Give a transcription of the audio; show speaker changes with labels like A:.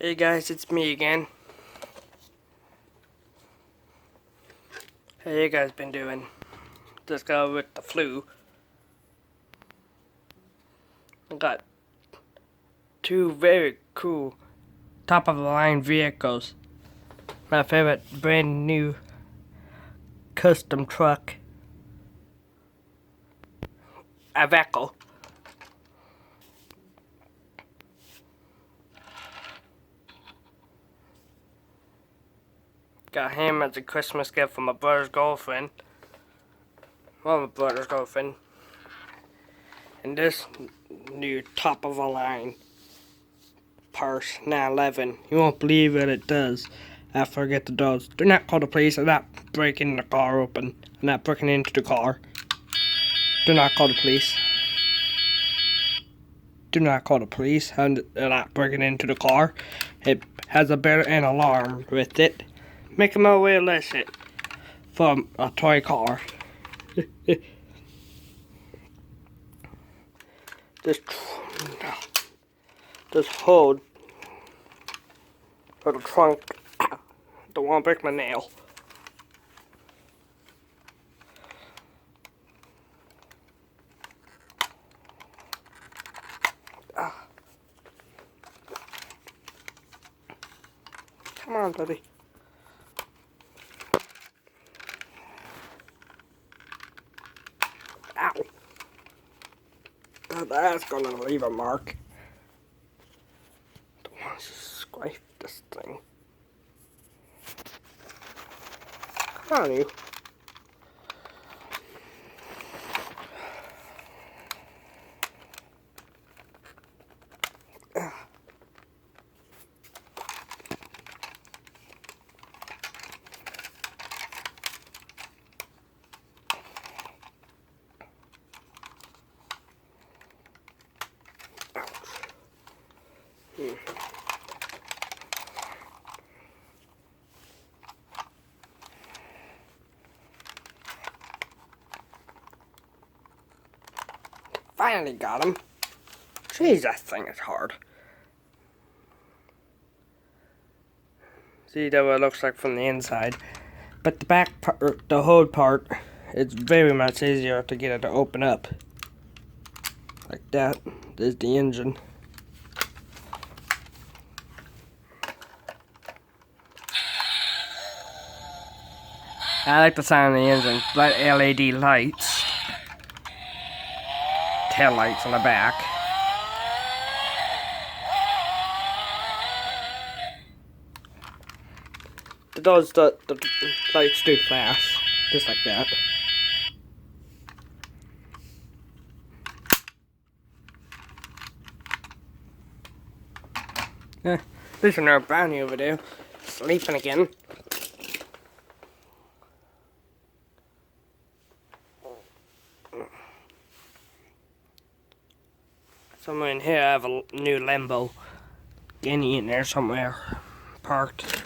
A: Hey guys, it's me again. How you guys been doing? This guy with the flu. I got two very cool top of the line vehicles. My favorite brand new custom truck, Iveco. Got him as a Christmas gift from my brother's girlfriend. Well, my brother's girlfriend. And this new top of the line Porsche 911. You won't believe what it does after I get the doors. Do not call the police. I'm not breaking the car open. I'm not breaking into the car. Do not call the police. Do not call the police. I'm not breaking into the car. It has a built-in alarm with it. Making my way illicit from a toy car. This hold for the trunk. Don't want to break my nail. Come on, buddy. Ow. That's gonna leave a mark. Don't want to scrape this thing. Come on, you. Finally got him. Jeez, that thing is hard. See that what it looks like from the inside. But the back part, the hold part, it's very much easier to get it to open up. Like that. There's the engine. I like the sound of the engine. Bright LED lights. Tail lights on the back. The lights do flash, just like that. Yeah, there's another brownie over there, sleeping again. Somewhere in here I have a new Lambo. Guinea in there somewhere, parked.